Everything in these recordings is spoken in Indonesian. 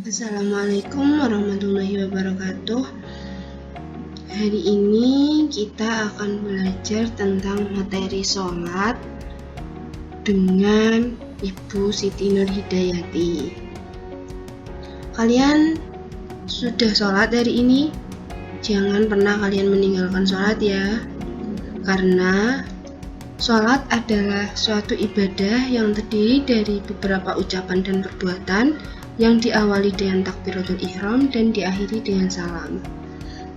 Assalamualaikum warahmatullahi wabarakatuh. Hari ini kita akan belajar tentang materi sholat dengan Ibu Siti Nurhidayati. Kalian sudah sholat hari ini? Jangan pernah kalian meninggalkan sholat ya, karena sholat adalah suatu ibadah yang terdiri dari beberapa ucapan dan perbuatan yang diawali dengan takbiratul ihram dan diakhiri dengan salam.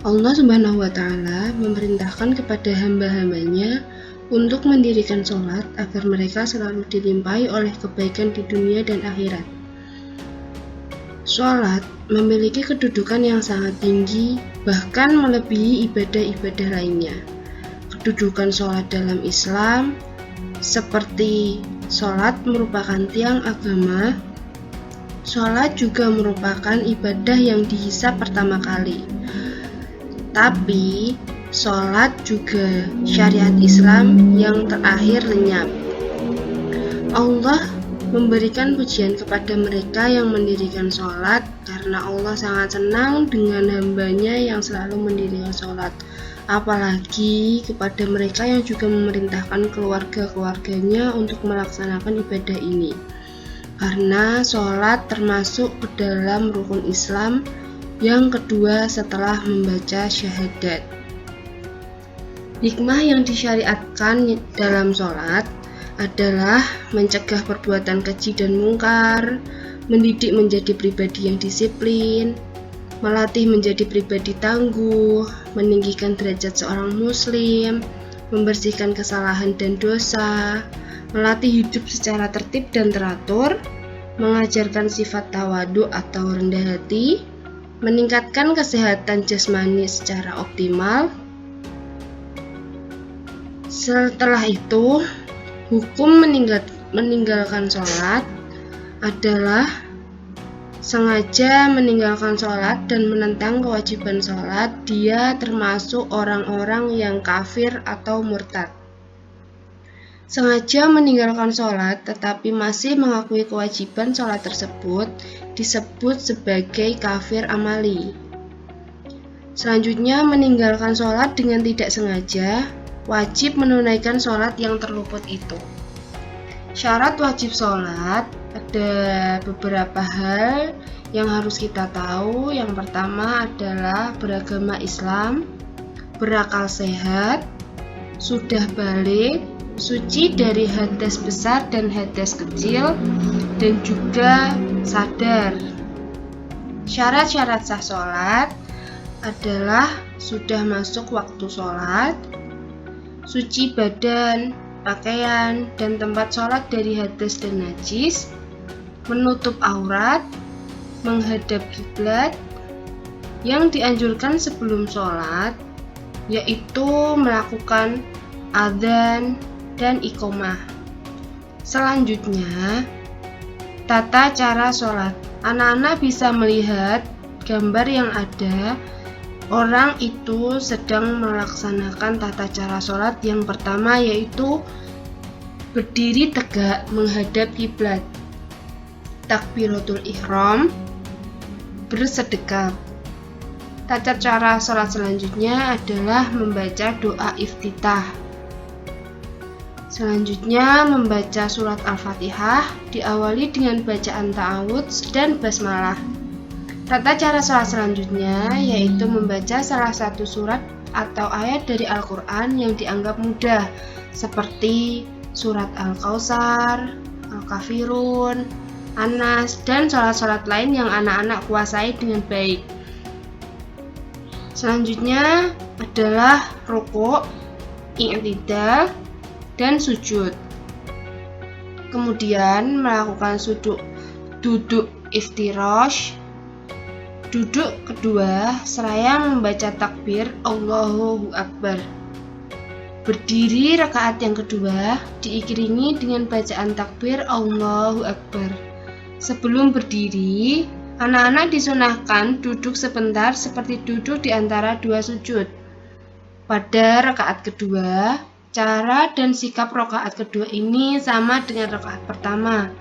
Allah Subhanahu wa Ta'ala memerintahkan kepada hamba-hambanya untuk mendirikan sholat agar mereka selalu dilimpahi oleh kebaikan di dunia dan akhirat. Sholat memiliki kedudukan yang sangat tinggi, bahkan melebihi ibadah-ibadah lainnya. Kedudukan sholat dalam Islam, seperti sholat merupakan tiang agama, sholat juga merupakan ibadah yang dihisab pertama kali. Tapi, sholat juga syariat Islam yang terakhir lenyap. Allah memberikan pujian kepada mereka yang mendirikan sholat karena Allah sangat senang dengan hambanya yang selalu mendirikan sholat. Apalagi kepada mereka yang juga memerintahkan keluarga-keluarganya untuk melaksanakan ibadah ini. Karena sholat termasuk ke dalam rukun Islam yang kedua setelah membaca syahadat. Hikmah yang disyariatkan dalam sholat adalah mencegah perbuatan keji dan mungkar, mendidik menjadi pribadi yang disiplin, melatih menjadi pribadi tangguh, meninggikan derajat seorang muslim, membersihkan kesalahan dan dosa, melatih hidup secara tertib dan teratur, mengajarkan sifat tawadu atau rendah hati, meningkatkan kesehatan jasmani secara optimal. Setelah itu, hukum meninggalkan sholat adalah sengaja meninggalkan sholat dan menentang kewajiban sholat. Dia termasuk orang-orang yang kafir atau murtad. Sengaja meninggalkan sholat tetapi masih mengakui kewajiban sholat tersebut disebut sebagai kafir amali. Selanjutnya, meninggalkan sholat dengan tidak sengaja, wajib menunaikan sholat yang terluput itu. Syarat wajib sholat ada beberapa hal yang harus kita tahu. Yang pertama adalah beragama Islam, berakal sehat, sudah balik, suci dari hadas besar dan hadas kecil, dan juga sadar. Syarat-syarat sah sholat adalah sudah masuk waktu sholat, suci badan, pakaian, dan tempat sholat dari hadas dan najis, menutup aurat, menghadap kiblat. Yang dianjurkan sebelum sholat yaitu melakukan adzan dan iqomah. Selanjutnya, tata cara sholat. Anak-anak bisa melihat gambar yang ada. Orang itu sedang melaksanakan tata cara sholat yang pertama yaitu berdiri tegak menghadap kiblat, takbiratul ihram, bersedekap. Tata cara sholat selanjutnya adalah membaca doa iftitah. Selanjutnya, membaca surat Al-Fatihah diawali dengan bacaan ta'awudz dan basmalah. Tata cara sholat selanjutnya yaitu membaca salah satu surat atau ayat dari Al-Quran yang dianggap mudah, seperti surat Al-Kautsar, Al-Kafirun, An-Nas, dan sholat-sholat lain yang anak-anak kuasai dengan baik. Selanjutnya adalah rukuk, i'tidal, dan sujud. Kemudian melakukan duduk iftirash, duduk kedua seraya membaca takbir Allahu Akbar. Berdiri rakaat yang kedua diiringi dengan bacaan takbir Allahu Akbar. Sebelum berdiri, anak-anak disunahkan duduk sebentar seperti duduk di antara dua sujud. Pada rakaat kedua, cara dan sikap rakaat kedua ini sama dengan rakaat pertama,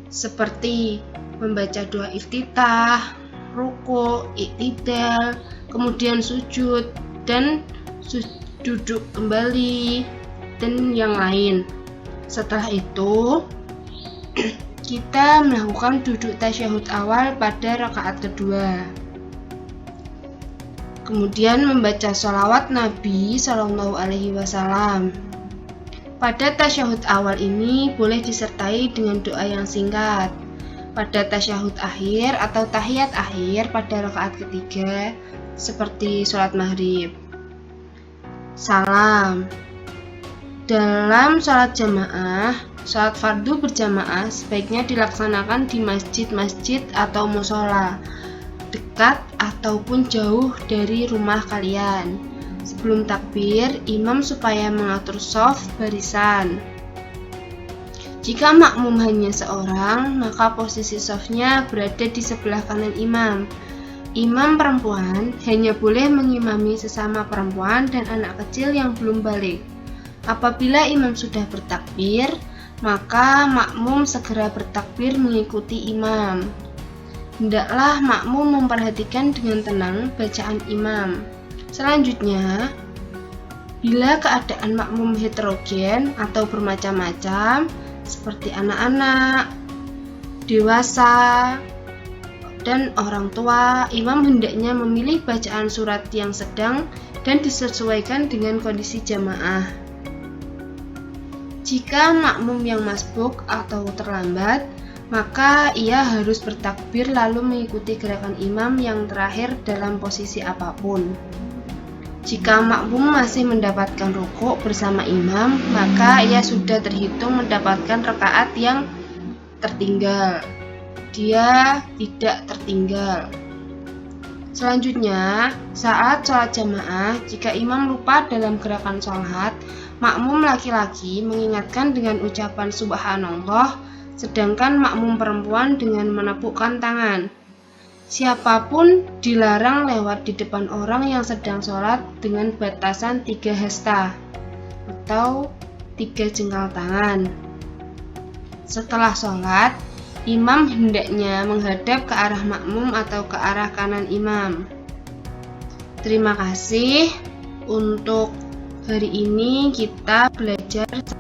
seperti membaca doa iftitah, ruku, iktidal, kemudian sujud, dan duduk kembali, dan yang lain. Setelah itu, kita melakukan duduk tasyahud awal pada rakaat kedua. Kemudian membaca sholawat Nabi Shallallahu Alaihi Wasallam. Pada tasyahud awal ini boleh disertai dengan doa yang singkat. Pada tasyahud akhir atau tahiyat akhir pada rakaat ketiga, seperti sholat maghrib. Salam. Dalam sholat jamaah, sholat fardu berjamaah sebaiknya dilaksanakan di masjid-masjid atau musola, dekat ataupun jauh dari rumah kalian. Sebelum takbir, imam supaya mengatur shaf barisan. Jika makmum hanya seorang, maka posisi shafnya berada di sebelah kanan imam. Imam perempuan hanya boleh mengimami sesama perempuan dan anak kecil yang belum balik. Apabila imam sudah bertakbir, maka makmum segera bertakbir mengikuti imam. Hendaklah makmum memperhatikan dengan tenang bacaan imam. Selanjutnya, bila keadaan makmum heterogen atau bermacam-macam, seperti anak-anak, dewasa, dan orang tua, imam hendaknya memilih bacaan surat yang sedang dan disesuaikan dengan kondisi jamaah. Jika makmum yang masbuk atau terlambat, maka ia harus bertakbir lalu mengikuti gerakan imam yang terakhir dalam posisi apapun. Jika makmum masih mendapatkan rukuk bersama imam, maka ia sudah terhitung mendapatkan rakaat yang tertinggal. Dia tidak tertinggal. Selanjutnya, saat sholat jamaah, jika imam lupa dalam gerakan sholat, makmum laki-laki mengingatkan dengan ucapan subhanallah, sedangkan makmum perempuan dengan menepukkan tangan. Siapapun dilarang lewat di depan orang yang sedang sholat dengan batasan 3 hasta atau 3 jengkal tangan. Setelah sholat, imam hendaknya menghadap ke arah makmum atau ke arah kanan imam. Terima kasih. Untuk hari ini kita belajar